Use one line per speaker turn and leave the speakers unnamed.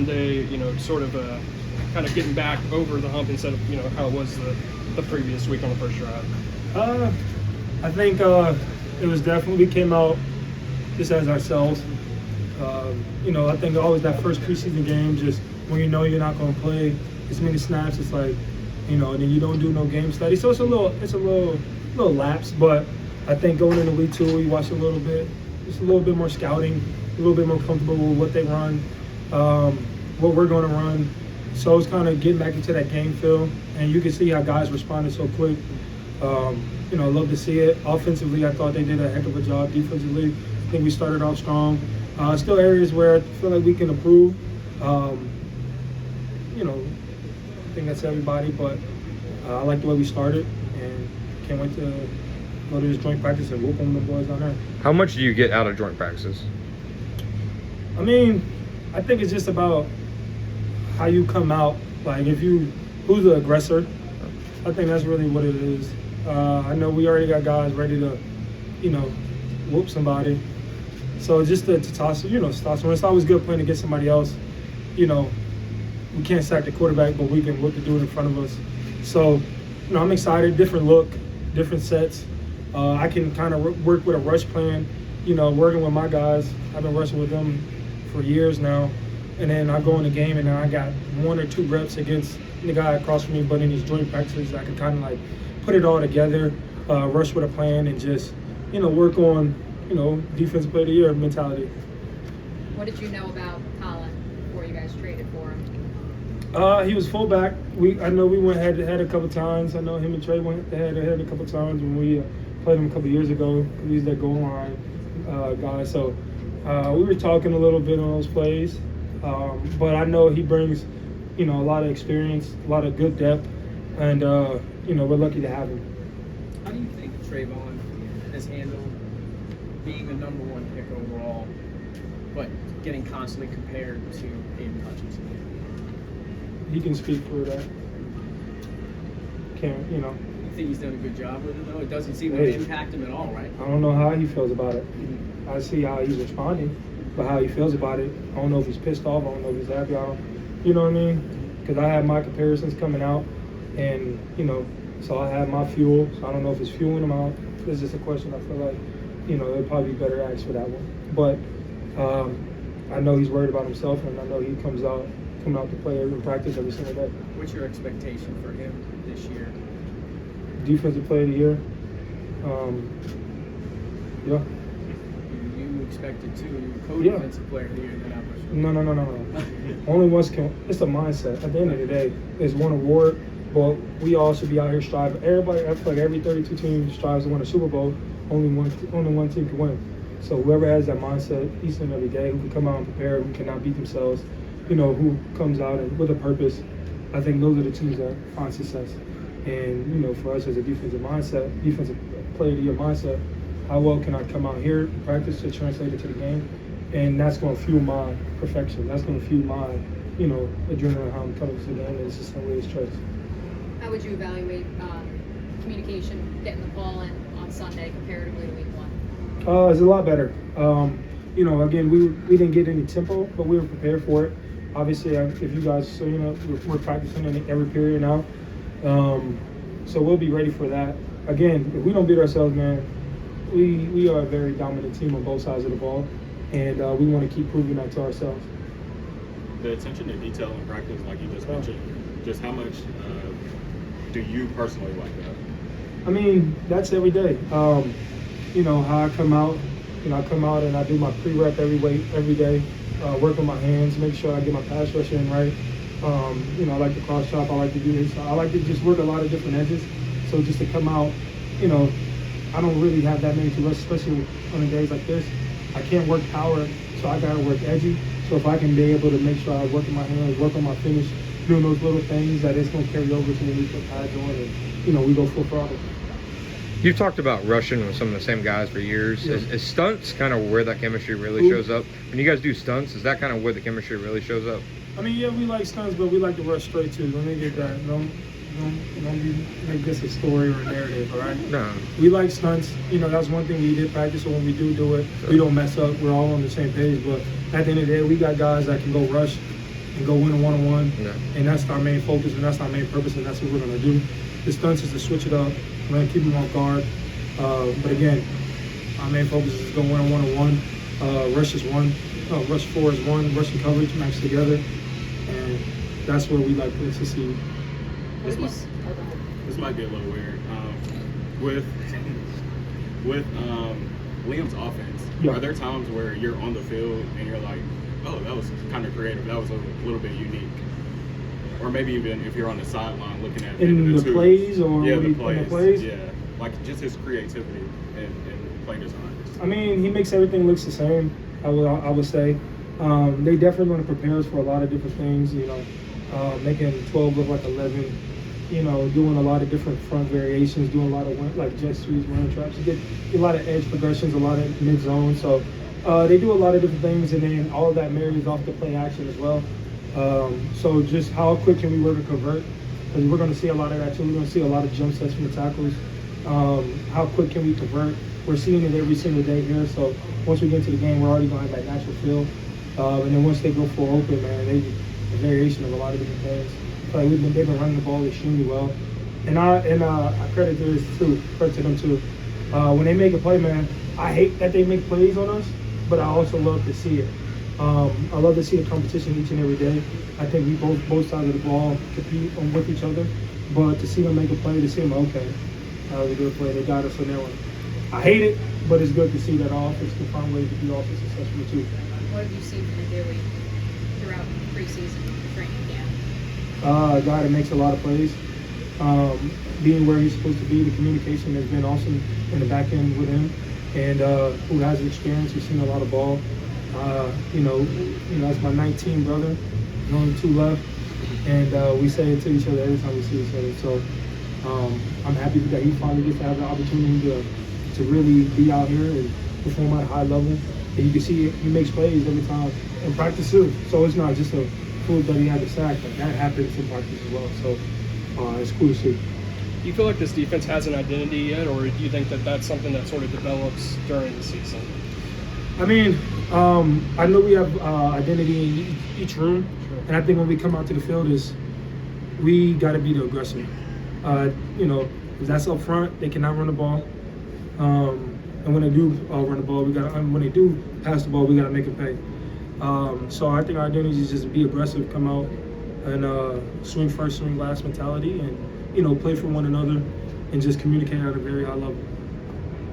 Sunday, sort of kind of getting back over the hump instead of, how it was the previous week on the first drive?
I think it was definitely, we came out just as ourselves. I think always that first preseason game, just when you're not going to play as many snaps, it's like, and then you don't do no game study. So it's a little lapse, but I think going into week 2, you watch a little bit, just a little bit more scouting, a little bit more comfortable with what they run, what we're going to run. So it's kind of getting back into that game feel, and you can see how guys responded so quick. I love to see it. Offensively, I thought they did a heck of a job. Defensively, I think we started off strong. Still areas where I feel like we can improve. I think that's everybody, but I like the way we started, and can't wait to go to this joint practice and whoop on the boys down there.
How much do you get out of joint practices?
I think it's just about how you come out. Like, who's the aggressor? I think that's really what it is. I know we already got guys ready to, whoop somebody. So just to toss, toss when it's always good playing against somebody else. We can't sack the quarterback, but we can whip the dude in front of us. So, I'm excited. Different look, different sets. I can kind of work with a rush plan. Working with my guys. I've been rushing with them for years now. And then I go in the game, and then I got 1 or 2 reps against the guy across from me. But in these joint practices, I can kind of like put it all together, rush with a plan, and just work on defensive player of the year mentality.
What did you know about Colin before you guys traded for him?
He was fullback. I know we went head to head a couple times. I know him and Trey went head to head a couple times when we played him a couple years ago. He was that goal line guy. So we were talking a little bit on those plays. But I know he brings, a lot of experience, a lot of good depth, and we're lucky to have him.
How do you think Trayvon has handled being the number 1 pick overall, but getting constantly compared to Aiden Hutchinson?
He can speak for that.
You think he's done a good job with it, though? It doesn't seem to impact him at all, right?
I don't know how he feels about it. I see how he's responding, but how he feels about it, I don't know if he's pissed off. I don't know if he's happy. You know what I mean? Because I have my comparisons coming out, and so I have my fuel. So I don't know if it's fueling him out. It's just a question. I feel like it'd probably be better asked for that one. But I know he's worried about himself, and I know he comes out to play in practice every single day.
What's your expectation for him this year?
Defensive player of the year. Yeah.
You expected to. You were co-defensive player of the year.
No. Only once can. It's a mindset. At the end of the day, it's one award, but we all should be out here striving. Everybody, I feel like every 32 team strives to win a Super Bowl. Only one team can win. So whoever has that mindset each and every day, who can come out and prepare, who cannot beat themselves, who comes out and with a purpose, I think those are the teams that find success. And for us as a defensive player of the year mindset, how well can I come out here and practice to translate it to the game? And that's going to fuel my perfection. That's going to fuel my, adrenaline, how I'm coming to the game. And it's just the way it's traced.
How would you evaluate communication, getting the ball in on Sunday comparatively to week 1?
It's a lot better. Again, we didn't get any tempo, but we were prepared for it. Obviously, if you guys, so we're practicing in every period now. So we'll be ready for that. Again, if we don't beat ourselves, man, we are a very dominant team on both sides of the ball, and we want to keep proving that to ourselves.
The attention to detail in practice, like you just mentioned, just how much do you personally like that?
That's every day. How I come out, I come out and I do my pre-rep every day, work on my hands, make sure I get my pass rush in right. I like to cross chop, I like to do this. I like to just work a lot of different edges. So just to come out, I don't really have that many to rush, especially on the days like this. I can't work power, so I gotta work edgy. So if I can be able to make sure I work in my hands, work on my finish, doing those little things that it's gonna carry over to when we put pads on and we go full throttle.
You've talked about rushing with some of the same guys for years.
Yeah.
Is stunts kind of where that chemistry really shows up? When you guys do stunts, is that kind of where the chemistry really shows up?
Yeah, we like stunts, but we like to rush straight too. Let me get that. Don't make this a story or a narrative, all right?
No.
We like stunts. That's one thing we did practice, so when we do it, we don't mess up. We're all on the same page. But at the end of the day, we got guys that can go rush, and go win a one-on-one.
Yeah.
And that's our main focus, and that's our main purpose, and that's what we're gonna do. The stunts is to switch it up. We're gonna keep them off guard. But again, our main focus is to go win a one-on-one. Rush is one. Rush 4 is one. Rush and coverage match together, and that's where we like to succeed.
What have you
This might be a little weird. With Liam's offense,
Yeah.
are there times where you're on the field and you're like, oh, that was kind of creative, that was a little bit unique? Or maybe even if you're on the sideline looking at
In
maybe
the
twos.
plays or
yeah,
what
the
he-
plays.
in the plays?
Yeah, like just his creativity and play design.
I mean, he makes everything looks the same. I would say they definitely want to prepare us for a lot of different things. You know, making 12 look like 11. You know, doing a lot of different front variations, doing a lot of like jet sweeps, running traps. You get a lot of edge progressions, a lot of mid zone. So they do a lot of different things, and then all of that marries off the play action as well. So just how quick can we work to convert? Because we're going to see a lot of that too. We're going to see a lot of jump sets from the tackles. How quick can we convert? We're seeing it every single day here. So once we get into the game, we're already going to have that natural feel. And then once they go full open, man, they a variation of a lot of different things. Like they've been running the ball extremely well. And I credit to this too. Credit to them too. When they make a play, man, I hate that they make plays on us, but I also love to see it. I love to see the competition each and every day. I think we both sides of the ball compete with each other, but to see them make a play, to see them, okay, that was a good play. They got us on that one. I hate it, but it's good to see that our offense can find ways to be also successful too.
What have you seen from Dewey throughout preseason training camp?
A guy that makes a lot of plays, being where he's supposed to be. The communication has been awesome in the back end with him, and who has experience. He's seen a lot of ball. You know, that's my 19 brother. There's only 2 left, and we say it to each other every time we see each other. So I'm happy that he finally gets to have the opportunity to really be out here and perform at a high level. And you can see he makes plays every time in practice too. So it's not just a fluke that he had to sack. Like that happens in practice as well. So it's cool to see.
Do you feel like this defense has an identity yet, or do you think that that's something that sort of develops during the season?
I mean, I know we have identity in each room, and I think when we come out to the field is we got to be the aggressor. You know, if that's up front, they cannot run the ball. And when they do run the ball, when they do pass the ball, we got to make them pay. So I think our identity is just be aggressive, come out and swing first, swing last mentality, and play for one another and just communicate at a very high level.